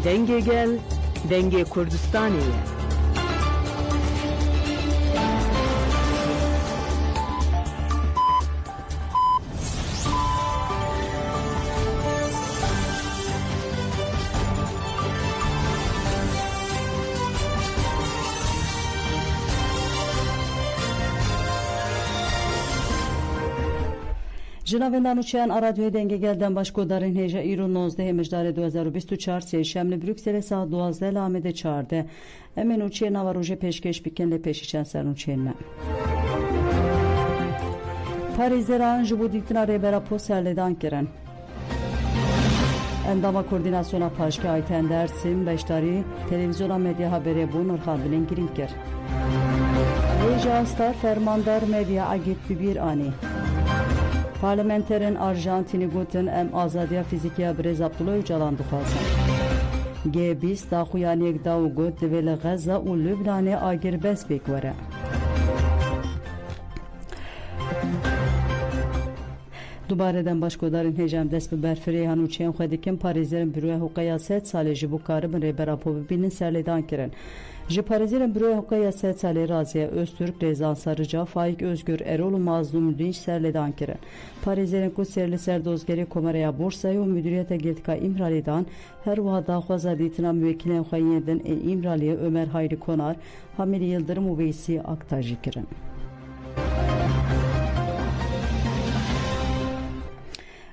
دنگ گل دنگ کردستانیه. جنابندان و چیان رادیوی دنگ گلدن باشکو دارین هیجا ایرو 19 مجدار 2024 سیشم بروکسل ساعت 12 لامده 14 امن و چیان و روژه پیشکش بیکن لپیشی چند سرون چین من پاریزران جبو دیتنا ریبرا پو سرلیدان کرن اندama koordinasyona paşke ayten dersim beştari televizyona medya haberi bu Nurhan Bilin Grinker Reja Astar fermandar medya agit bir ani Parlamenterin Arjantini gotin em azadiya fizikiya Brez Abdullah Öcalan dixwazin. G20 daxuyaniyek da u got divê Gaza û Lübnanê agir bes pêk were. Dubareden başkodarın hecem dest bi berfirê hanûçeyên xwe dikin parêzerin Büroya Hukaya 7 salê ji bo karibin rêbera bibînin serlêdan kirin. Ji parêzerin Büroya Hukaya 7 salê Raziye Öztürk, Rezan Sarıca, Faik Özgür, Erol û Mazlum Dinç serlêdan kirin. Parêzerin ku serli serdozgerê Komereya Borsayê û Müdüriyeta Girtika İmralêdan her wiha daxwaza dîtina müvekkilên xwe yên din ê İmraliyê Ömer Hayri Konar, Hamîr Yıldırım û Veysî Akta jî kirin.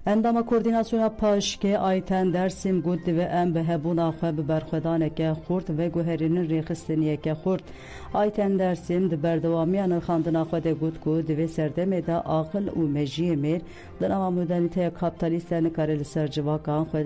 اندام کوردیناسیون پاشکه آیتن درسیم گود و ام به هبون آخه به برخدانه که خورد و گوهرین ریخستنیه که خورد آیتن درسیم د بردوامیان خاندن آخه ده گود و سردمه ده عاقل و مجیه میر دنما مدنیته کابیتالیستان کارل سر جواکان خود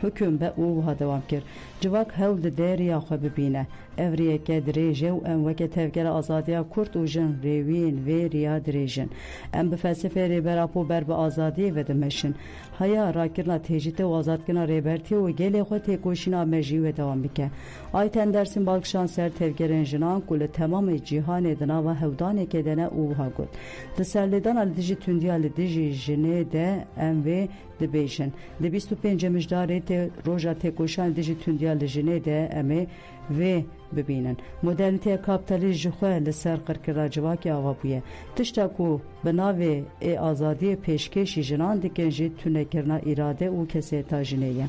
حکم به او ها دوام کرد جواک هول دری آخه ببینه اوریه که دریجه و ام وکه تفگر آزادیا کرد و جن ریوین و ریا دریجن ام به فلسفه ریبراپو بر به آزادی و دمشن هیا راکرنا تجیت و آزادکنا ریبرتی و گلی خود تکوشینا مجی و دوام بکه آیتن درسیم بالکشان سر تفگرین جنان کل تمام جهان دنا و هودانه که دنه او ها گود دسرلیدان الدیجی تندی الدیجی جنه ده ام و دبیشن ده 25 مجداره ته روژا تکوشان دیجی تندی الجنه ده ام و ببینن مدرنیته کاپیتالیسم خواه لسر قرکرا جواکی آوا بویه تشتا کو بناوی ای آزادی پیشکشی جنان دکن جی تونه کرنا اراده او کسی تاجنیه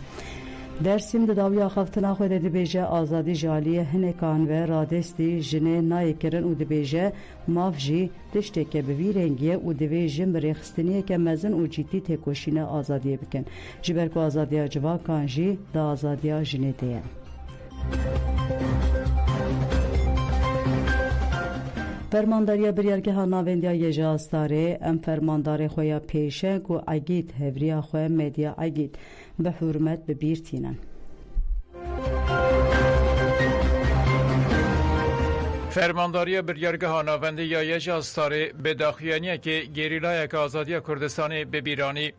درسیم د داویا خفتنا خو د بیجه آزادی جالیه هنکان و رادستی جنه نای کرن او د بیجه مافجی تشته که به ویرنگیه او د بیجه برخستنیه که مزن او جیتی تکوشینه آزادیه بکن جبر کو آزادیا جواکان جی د آزادیا جنه دیه فرمانداریا بریارگه ناوندیا یجا استاره ام فرماندار خویا پیشه گو اگید هوریا خویا مدیا اگید به حرمت ببیرتینن فرمانداری بریارگه ناوندیا یجا استاره به داخیانیه که گریلای که آزادی کردستانی ببیرانی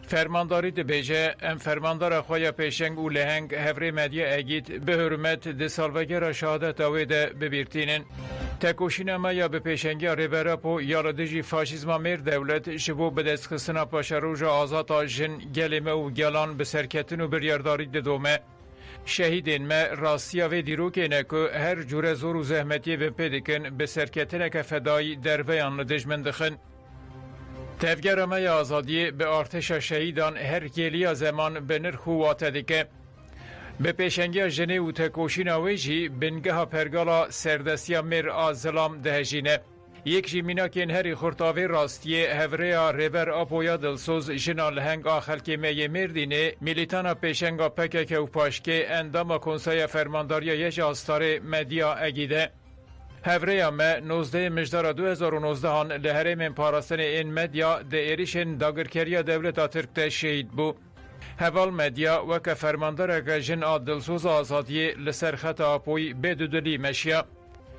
فرمانداری دبیجه ام فرماندار خویا پیشنگ و لهنگ هفری مدیا اگید به حرمت ده سالوگر شهادت آویده ببیرتینن تکوشینما یا به پیشنگی ریبراپو یا ردیجی فاشیزما میر دولت شبو به دست خستنا پاشروژ آزاتا جن گلمه و گلان به سرکتن و بریارداری دومه شهیدین ما راستیا و دیروکینه که هر جور زور و زحمتی به پیدکن به سرکتنه که فدایی در ویان دجمن دخن تفگر ما یا آزادی به ارتش شهیدان هر گلیا زمان به نرخ و واتدکه به پیشنگی جنه و تکوشین آویجی بنگه پرگالا سردسیا میر آزلام دهجینه یک جیمینا که هری خورتاوی راستیه هوریا ریبر آپویا دلسوز جنا لهنگ آخل که میه میردینه میلیتانا پیشنگا پکک و پاشکه اندام کنسای فرمانداریا یج آستار مدیا اگیده هوریا ما 19 مجدار 2019 هان لهره من پاراستن این مدیا ده ایریشن داگرکریا دولتا ترک شهید بو هوال مدیا وک فرماندار که جن دلسوز آزادی لسر خط آپوی بدودلی مشیا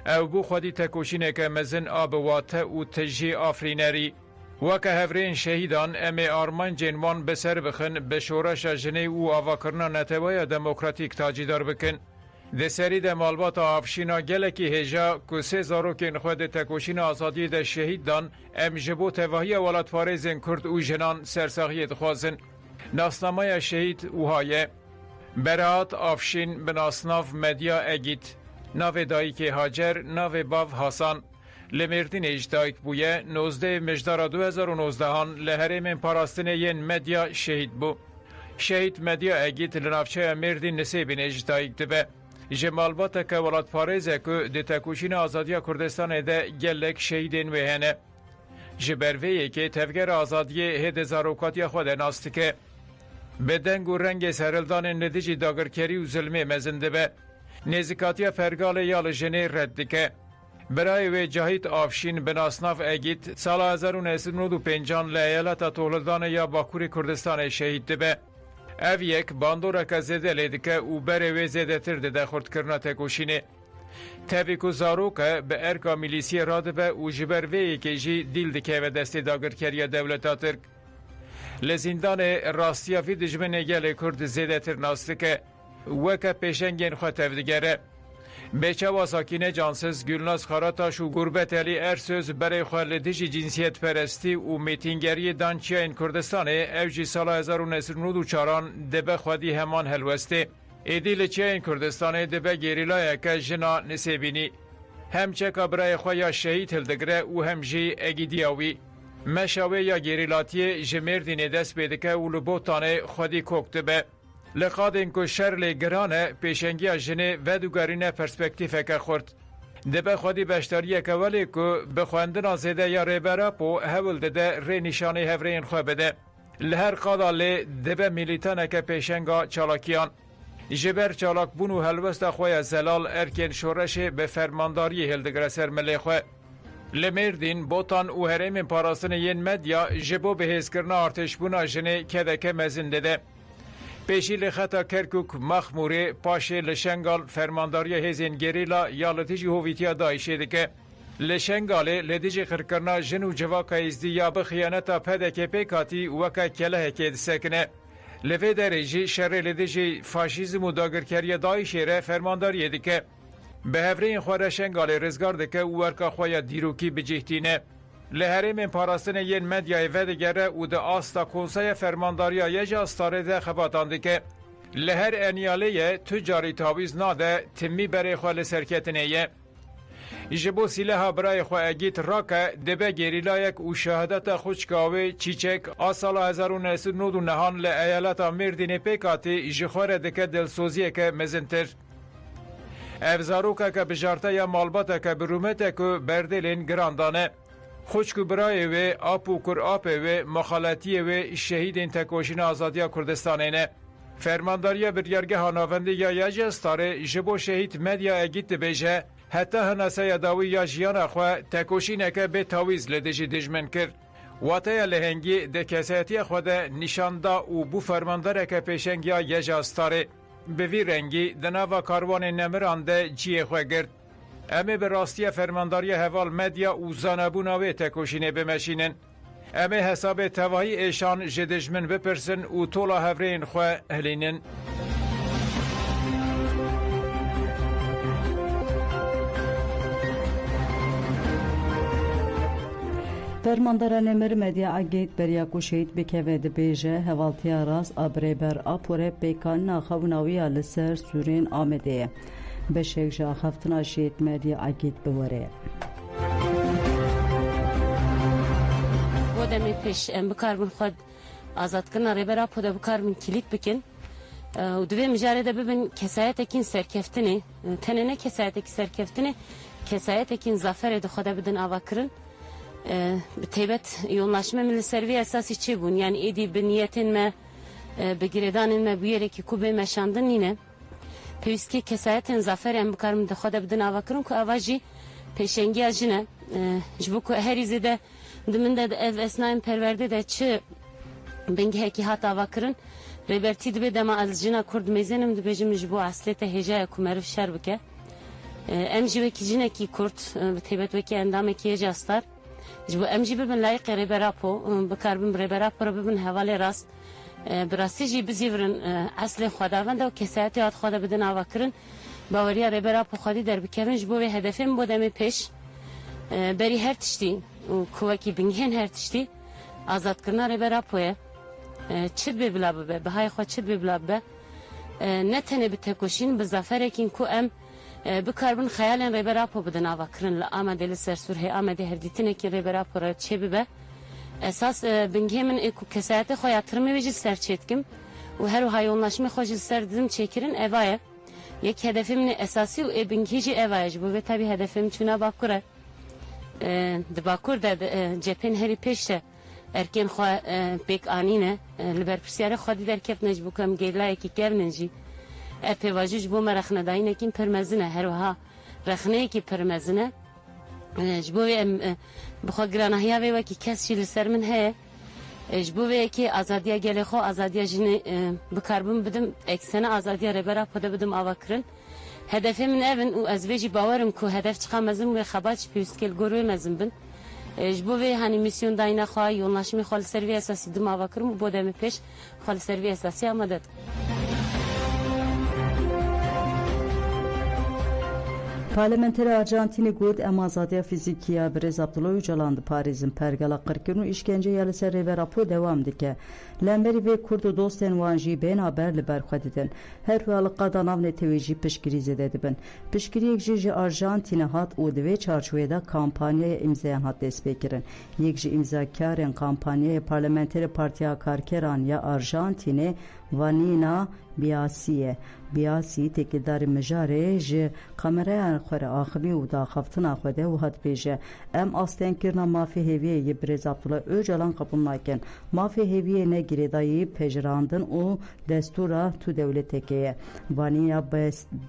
او بو خودی تکوشینه که مزن آب واته و تجی آفرینری وک هفرین شهیدان امی آرمان جنوان بسر بخن به شورش جنه و آواکرنا نتوای دموکراتیک تاجیدار بکن ده سری ده مالبات آفشینا گلکی هجا که 3 زاروکین خود تکوشین آزادی ده شهید دان ام جبو تواهی ولات پارێزên کرد û jinan sersaxiyê dixwazin. Nasnamaya şehîd û Berat Afşin bi nasnav Medya Egît, navê dayîkê Hacer, navê bav Hasan, li Mêrdînê ji dayîk bûye, 19 mijdara 2019 li herêmên parastinê yên Medya şehîd bû. Şehîd Medya Egît li navçeya Mêrdîn Nisêbînê ji dayîk dibe. Ji malbateke welatparêzê ku di tekûşîna azadiya Kurdistanê de gelek şehîdên wê hene. Ji ber vê yekê tevgera azadiyê hêdê zarokatiya xwe de nas dike. Bi deng û rengê serildanên li dijî dagirkerî û zilmê mezin dibe. Nêzîkatiya Fergalê ya li jinê red dike. Birayê wê Cahît Afşîn bi nasnav Egît sala 1995 li eyaleta Tohlidanê ya Bakurê Kurdistanê şehîd dibe. Ev yek bandoreka zêde lê dike û berê wê zêdetir dide xurtkirina tekûşînê. Tevî ku zarok e bi erka milîsiyê radibe û ji ber vê yekê jî dîl dikeve destê dagirkeriya dewleta Tirk. Li zindanê rastiya vî dijminê gelê Kurd zêdetir nas dike. Weke pêşengên xwe tev digere. Bêçawa sakîne cansiz Gülnaz Xarataş û Gurbet Elî Ersöz berê xwe li dijî cinsiyetperestî û mîtîngeriyê dançiyayên Kurdistanê ev jî sala 1994 dibe xwedî heman helwestê. Êdî li çiyayên Kurdistanê dibe gerîlayeke jina Nisêbînî. Hem çeka birayê xwe ya şehîd hildigire û hem jî egîdiya wî. Meşa wê ya gerîlatiyê ji Mêrdînê dest pê dike û li Botanê xwedî kok dibe. Li qadên ku şer lê giran e pêşengiya jinê vedûgerîne perspektîfeke xurt. Dibe xwedî beşdariyeke welê ku bi xwendina zêde ya rêberapo hewil dide rê nîşanî hevreyên xwe bide. Li her qada lê dibe milîtaneke pêşenga çalakiyan. Ji ber çalakbûn û helwesta xwe ya zelal erkên şoreşê bi fermandariyê hildigire ser milê xwe. Li Mêrdîn, Botan û herêmên parastinê yên Medya ji bo bihêzkirina artêşbûna jinê kedeke mezin dide. Pêşî li xeta Kerkûk Maxmûrê paşê li Şengal fermandariya hêzên gerîla ya li dijî hovîtiya Daişê dike. Li Şengalê li dijî xirkirina jin û civaka êzdî ya bi xiyaneta pedekê pêk hatî weke kelehekê disekine. Li vê derê jî şerê li dijî faşîzm û dagirkeriya Daişê re fermandariyê dike. Bi hevreyên xwe re Şengalê rizgar dike û werka xwe ya dîrokî bicîhtîne. Li herêmên parastinê yên Medyayê vedigere û di asta Konseya Fermandariya Yê Astarê de xebatan dike. Li her eniyaleyê tu carî tawîz nade timmî berê xwe li serketinê ye. Ji bo sîleha birayê xwe Egît rake dibe gerîlayek û şehadeta xwîçka wê Çîçek a sala 1999 li eyaleta Mêrdînê pêk hatî ji xwe re dike dilsoziyeke mezintir. Ev zarokeke bijarteya malbateke bi rûmetê ku berdêlên giran dane. Xwîçk û birayê wê ap û kur apê wê mexaletiyê wê şehîdên tekoşîna azadiya Kurdistanê ne. Fermandariya biryargeha navendî ya Yê Astarê ji bo şehîd Medya Egît dibêje heta hineseya dawî ya jiyana xwe tekoşîneke bê tawîz li dijî dijmin kir. Wateya lehengî di kesayetiya xwe de nîşanda û bû fermandareke pêşengiya Yê Astarê. Bi vî rengî di nava karwanên nemiran de ciyê xwe girt. Em ê bi rastiya fermandariya heval Medya û zanebûna wê tekoşînê bimeşînin. Em ê hesabê tevahî êşan ji dijmin bipirsin û tola hevreyên xwe hilînin. Fermandara Nemir Medya Egît beriya ku şehîd bikeve dibêje hevaltiya rast a birêber a porê pêkanîna xewnawiya li ser Sûrên Amedê ye. Beşek ji axaftina şehîd Medya Egît bi were ye. Bu demê pêş em bikarbin xwe azadkirina rêbera po de bikarbin kilît bikin. û divê mijarê de bibin kesayetekîn serkeftinê tenê ne kesayetekî serkeftinê kesayetekîn zaferê di xwe de bidin avakirin. Bi taybet yoğunlaşma milli servî esasî çê bûn yani êdî bi niyetên me bi girêdanên me bi yerekî ku bê meşandin nîne pêwîstî kesayetên zaferê em bikarin di xwe de bidin avakirin ku ava jî pêşengiya jin e ji bo ku herî zêde di min de ev esnayên perwerdê de çi bingehekî hat avakirin rêbertî dibe dema ez jina Kurd mêzenim dibêjim ji bo eslê te hêjaya ku meriv şer bike em jî wekî jinekî Kurd bi taybet wekî endamekî Yê Astar ji bo em jî bibin layıqê rêbera po bikarbin rêbera po re bibin hevalê rast bi rastî jî bizîvirin eslê xwedavend û kesayetê hat xwe de bidin avakirin باوریا ریبرا پخادی در بکرن جبو و هدفم بودم پیش بری هر تشتی و کوکی بینگهن هر تشتی آزاد کردن ریبرا پوه چید ببلا به بهای خود چید ببلا به نه تنه بتکوشین به زفرکین کو ام بکاربن خیالن ریبرا پو بدن آوکرن لآمده لسرسوره آمده هر دیتنه که ریبرا پو را چه ببه اساس بینگه من اکو کسایت خو یاترمه ویجی سر چیتکم و هر و هایونلاشمه خوش سر دزم چیکرین اوایه یک هدفم اساسی و بینگه جی اوایه جبو به tabi hedefim çuna bakure دباکور ده جپن هری پیشته ارکن خوا بیک آنینه لبر پرسیاره خودی در کف نجبو کم گیلای کی کف نجی اپی واجوج بو مرخنه داینه کیم پرمزنه هر وها رخنه کی پرمزنه جبو بخوا گرانهیا و کی کس شیل سر من هه جبو کی آزادیا گله خو آزادیا جن بکاربم بدم اکسنه آزادیا ربرا پده بدم آوکرن هدفی من evin و از ویجی باورم که هدف çıkamazım ve xabaç püskil görmezim ben. Bu ve hani misyon dayına xay yollaşımı xal servi esası dım avakırım bu demi peş xal servi esası amadet. Parlamenteri Arjantin'i gud emazadiya fizikiya Brez Abdullah Öcalan'dı Paris'in pergala kırkırını işkence yalısa reverapo devam dike. Lemberi ve kurdu dosten vanji ben haberli berxedidin. Her hüalıqa danavne teveji pişkirize dedibin. Pişkiri ekji Arjantin'e hat udu ve çarşuveda kampanyaya imzayan hat despekirin. Yekji imzakaren kampanyaya parlamenteri partiya karkeran ya Arjantin'e Vanina بیاسی تکیداری مجاره جه کامرای آنخوره آخری و داخفتنا خوده و حد بیجه ام آستین کرنا مافی هیویه یه برز عبدالله öcalan قبول ناکن مافی هیویه نگیره دایی پجراندن و دستورا تو دولت تکیه وانیا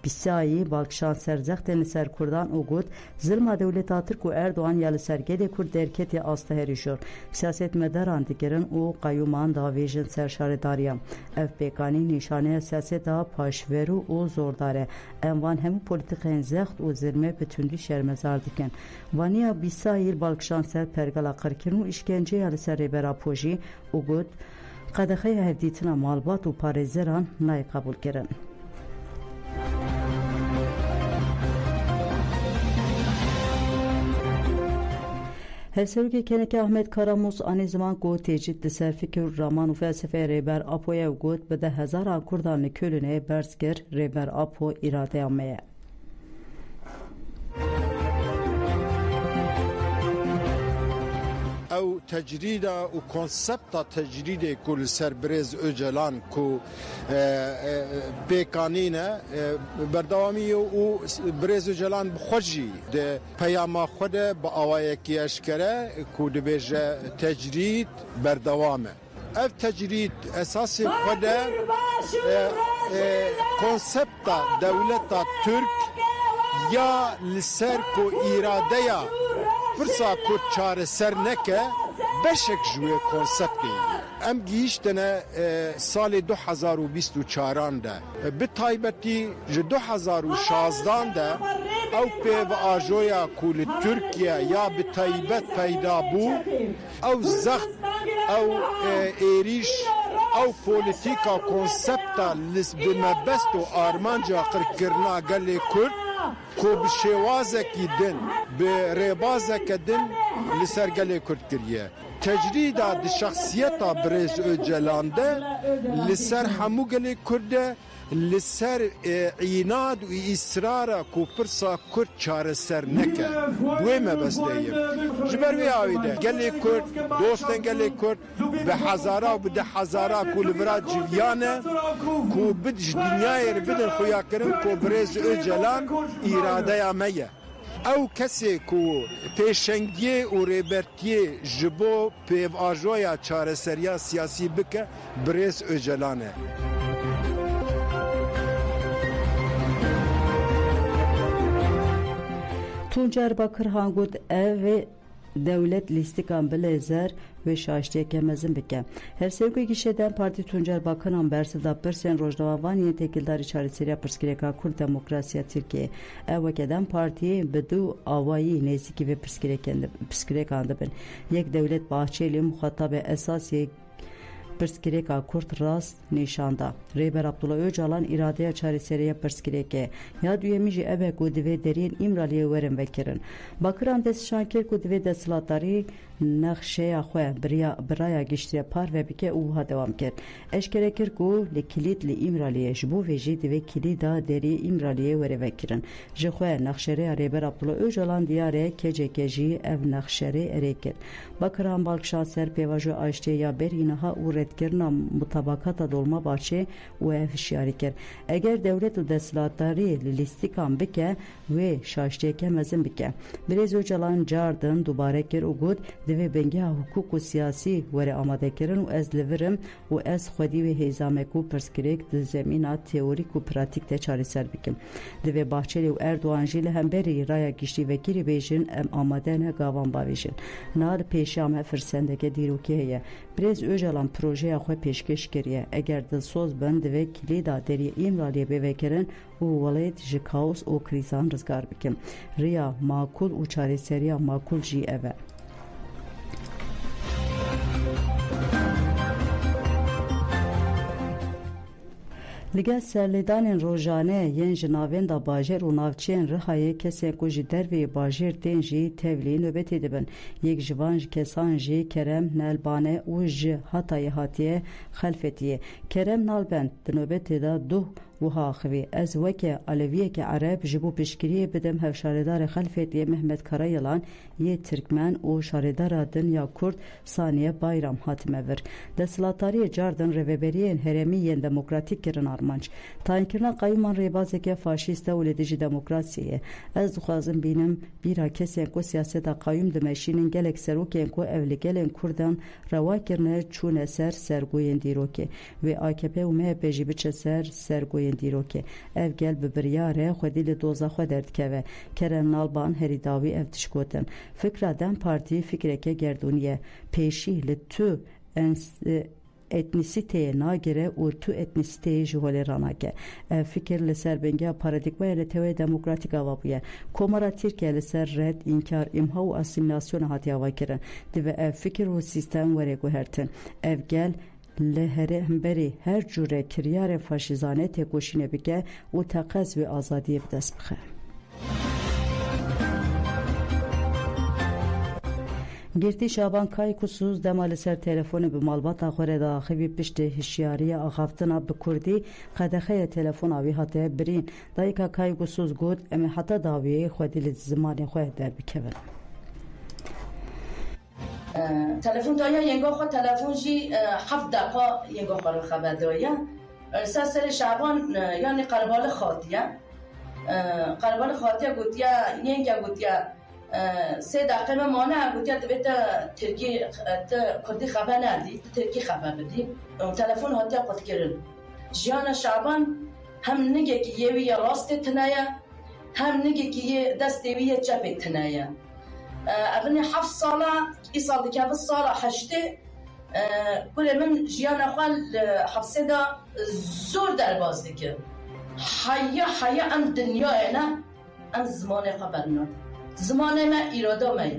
بیسایی بالکشان سرزخت سر کردان و گود ظلم دولت ترک و اردوان یال سرگل کرد درکت آستهری شور سیاست مداران دیگرن و قیومان داویجن سرشارداریم اف بیکانی نشانه سیاست پاشورو و زورداره اموان همو پولیتیکین زخت و زلمه بتوندی شرمزار دیکن وانیا بیسایل بالکشان سر پرگلا قرکن و işkence yalı سر ریبرا پوژی و گود قدخه هفدیتنا مالبات و پارزران نای قبول کرن Hevsevki keneke Ahmet Karamuz ani zaman god tecid ser fikir raman u felsefe reber apoya god bede hezara kurdanlı kölüne bersker reber apo irade ameye. او تجريدا وكونسبتا تجريدي كل سربريز اوجلان كو بيكانينا بردوامي و بريز اوجلان بخوجي ده بياما خده باوايكي اشكره كو دبيجه تجريد بردوامه اف تجريد اساسي خده كونسبتا دولتا ترك يا لسركو اراديا فرصة كود چاره سر نکه بشک جوی کنسپتی ام گیشتنه سال 2024 ده به تایبتی ج 2016 ده او پیو آجویا کول ترکیه یا به تایبت پیدا بو او زخت او ایریش او پولیتیکا کنسپتا لس بمبست و آرمانجا قرکرنا گلی کرد کو بشوازکی دن به ربازک دن لسرگل کرد کریه تجرید د شخصیت برز اوجلانده لسر همو گلی کرده لسر عناد و اصرار کو پرسا کرد چاره سر نکه دویمه بس دیم جبر وی آویده گلی کرد دوستن گلی کرد به هزارا و به هزارا کو لبرا جویانه کو بدش دنیای رو بدن خویا کرن کو برز اوجلان اراده امیه او کسی کو پیشنگی و ریبرتی جبو پیو آجویا چاره سریا سیاسی بکه برز اوجلانه Tuncer Bakır Hangud ev ve devlet listikan bilezer ve şaştiye kemezin bike. Her sevgi gişeden Parti Tuncer Bakır Ambersi da Persen Rojnava Vaniye tekildari çaresiriya Pırskireka Kur Demokrasiya Türkiye. Evvekeden partiye bedu avayi neziki ve Pırskirekandı bin. Yek devlet Bahçeli muhatabe esas پرسکریکا کورد راست نشاندا ریبر عبدالله اوجالان اراده چارەسەریە پرسکریکه یا دویمی جی اوه کو دوی درین امرالی ورم وکرن باکران دستشان کرد کو دوی دستلاتاری نقشه خو برای گشتیا پار و بکه او ها دوام کرد اشکره کرد کو لکلیت لی امرالی جبو ویجی دوی کلیدا دری امرالی وره وکرن جخو نقشه ریبر عبدالله اوجالان دیاره کجی اف نقشه ری کرد باکران بالکشان سر پیواجو آشتی یا برینها او ردکرنا مطابقات دولما باچه و افشیاری کرد اگر دولت و دستلاتاری لیستیکان بکه و شاشتی که مزن بکه بریز اوجالان جاردن دوباره کر و گود دوی بنگه حقوق و سیاسی وره آماده کرن و از لورم و از خودی و هیزامه کو پرسکریک ده زمینات تئوریک و پراتیک ده چاری سر بکم دوی باچلی و اردوان جیل هم بری رای گشتی وکیری بیشن ام آماده نه گاوان باویشن نار پیشام فرسنده که دیروکی هیه بریز اوجالان پروژه خو پیشکش کریه اگر دلسوز بند و کلیدا دری امرالی بوکرن و ولید جکاوس و کریزان رزگار بکم ریا ماکول و چاری سریا ماکول جی اوه لگه سرلیدان روزانه ین جناوین دا باجر و ناوچین رخای کسی کو جی دروی باجر تین جی تولی نوبتی دبن یک جوان کسان جی کرم نلبانه و جی هاتای هاتیه خلفتیه کرم نالبند نوبتی دا دو وها خوی از وکه علویه که عرب جبو پشکریه بدم هفشاردار خلفتیه محمد کرایلان یه ترکمن و شاردار دنیا کرد ثانیه بایرام حاتمه ور دستلاتاری جاردن روبریه هرمیه دموکراتیک کرن آرمانچ تاینکرنا قایمان ریبازه که فاشیست ولدیجی دموکراسیه از خوازم بینم بیرا کسی انکو سیاست قایم دمشینن گلک سروک انکو اولیگلن کردن روا کرنه چون سرگوین دیروکه و AKP و MHP جی بچه سرگوین دیروکه اف گل ببریاره خودی لدوزا خود درد که کرم نالبان هریداوی اف تشکوتن فکر دم پارتی فکره که گردونیه پیشی لتو etnisite nagire و تو etnisite جهول راناگه فکر لسر بنگه پارادیگمای لتوی دموکراتیک آوابیه کومارا ترکیه لسر رد انکار امها و اسیمیلاسیون هاتی آوا کرن دوی فکر و سیستم وره گوهرتن اف گل لهره همبری هر جوره کریار فاشیزانه تکوشینه بگه و تقاز و آزادی بدست بخه گرتی شابان کای کسوز دمال سر تلفن به مالبات آخر داخلی پشت هشیاری آخافتنا به کردی قدخه تلفن آوی هاته برین دایکا کای کسوز گود امی حتی داویه خودی لزمانی خود در بکون تلفن دایا ینگا خود تلفن جی 7 دقیقه ینگا خود خبر دایا سر شعبان یعنی قربال خاطیه گوتیا ینگا گوتیا 3 دقیقه مانه گوتیا دویت ترکی کردی خبر ندی ترکی خبر بدی تلفن هاتی قد کرن جیان شعبان هم نگه که یه وی راست تنایا هم نگه که یه دست وی چپ تنایا ابني 7 ساله يصال ديك 7 ساله حشته كل من جيانا خال حبسه دا زور درباز ديك حيا ام دنيا انا ام زمان خبرنا زمان ما اراده ما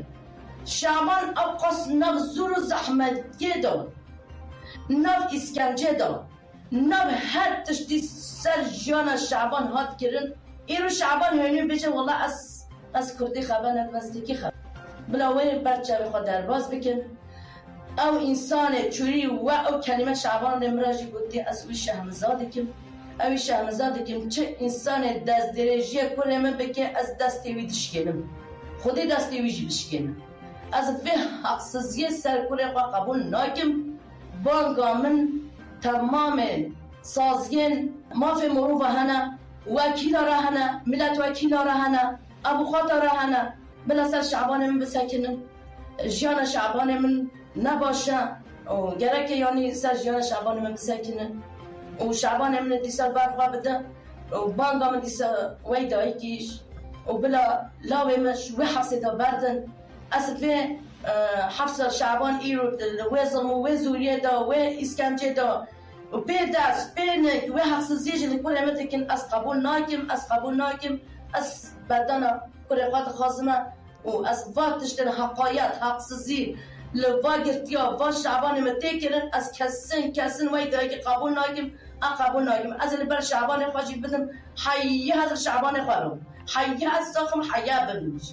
شعبان اوقاس نف زور زحمت جدا نف اسکنجه دا نف هر تشتی سر جانا شعبان هات کرن ایرو شعبان هنو بجه والله از کردی خبر ندمزدیکی خبر بلاوی برچه خود درباز بکن او انسان چوری و او کلمه شعبان نمراجی گودی از اوی شهمزاده کم اوی شهمزاده کم چه انسان دست درجی کنم بکه از دستی وی دشکنم خودی دستی وی جی بشکنم از به حقصزی سر کنه قبول ناکم بانگا من تمام سازین مافی مروفه هنه وکیل را هنه ملت وکیل را هنه ابو خاطر را هنه بلا سر شعبان من بسکنن جیان شعبان من نباشه و گرک یعنی سر جیان شعبان من بسکنن و شعبان من دیسا برخوا بده و بانگا من دیسا وی دایی کیش و بلا لاوی مش و حفظه دا بردن اصد وی حفظ شعبان ایرو و ظلم و زوریه دا و اسکنجه دا و بی دست بی نک و حفظ زیج لکل امتکن از قبول ناکم از بدانا کرقات خازمه و از وقتش دن حقایت حقسزی لوا گرتیا و شعبان متکرن از کسن وای که قبول ناگیم قبول ناگیم از بر شعبان خوشی بدم حیه از شعبان خورم حیه از ساخم حیه ببینیش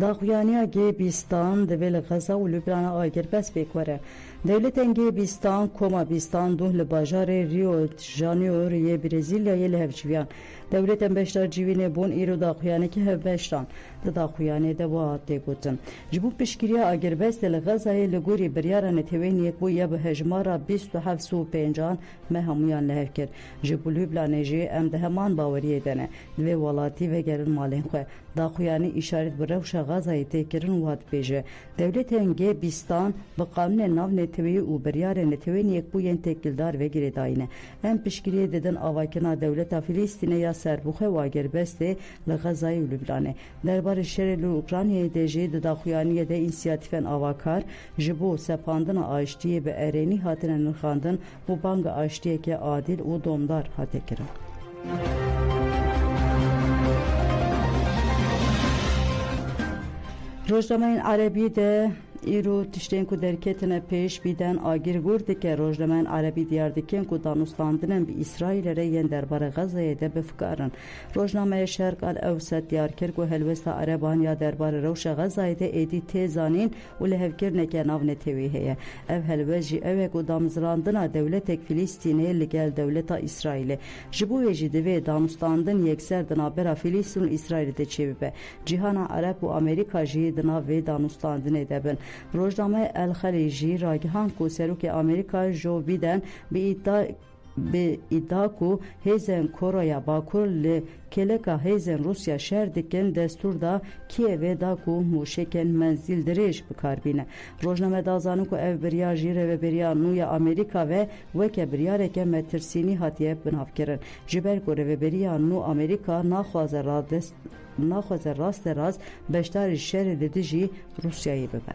داخویانیا گیبیستان دویل غزا و لبنان آگر بس بکوره دولتن گیبیستان کوما بیستان دو لباجار ریو جانیور یه برزیلیای لهفجویان دولتن بشتار جیوینه بون ایرو داخویانه که هفبشتان داخویانه دوات دیگوتن جبو پشکریا آگر بس دل غزای لگوری بریاران تیوین یک بو یا به هجمارا 27 مهمویان لهف کرد جبو لبنان جی ام ده همان باوریه دنه دوی والاتی و گرن مالین خواه داخویانه اشارت بروش غزای تکرن واد بیجه دولتن گیبیستان به قانون ناو نتوی او بریار نتوی یک بوین تکیلدار و گیری داینه هم پشکریه ددن آواکنا دولت فلسطینه یا سربوخه واگر بسته لغزای و لبنانه دربار شر لو اوکراینای دیجی داخویانی ده اینسیاتیفن آواکار جبو سپاندن آشتی به ارینی هاتن نخاندن و بانگ آشتی که عادل و دومدار هاته کرن روزنامه عربی ده ایرو تشتین کو درکتنه پیش بیدن آگیر گورد که روزنامه عربی دیار دکن کو دانستاندنن به اسرائیل ریین درباره غزه ده بفکارن روزنامه شرق الاوسط دیار کرد کو هلوستا عربان یا درباره روش غزه ده ایدی تیزانین و لهفکرنه که ناو نتوی هه او هلوجی او کو دامزراندنا دولت فلسطینه لگل دولت اسرائیل جبو وجی دوی دانستاندن یکسر دنابرا فلسطین و اسرائیل ده چیبه جهان عرب و امریکا جی دناوی دانستاندنه دبن روزنامه الخلیجی راگهان کو سروک امریکا جو بیدن به ادعا کو هیزن کوریا باکور ل کلکا هیزن روسیا شهر دکن دستور دا کیو دا کو موشکن منزل دریش بکار بینه روزنامه دازانو کو اف بریا جیره و بریا نویا امریکا و وک بریا که مترسینی هاتیه بناف کرن جبر کوره و بریا نو امریکا ناخواز راست راز بشتار شهر دجی روسیایی ببن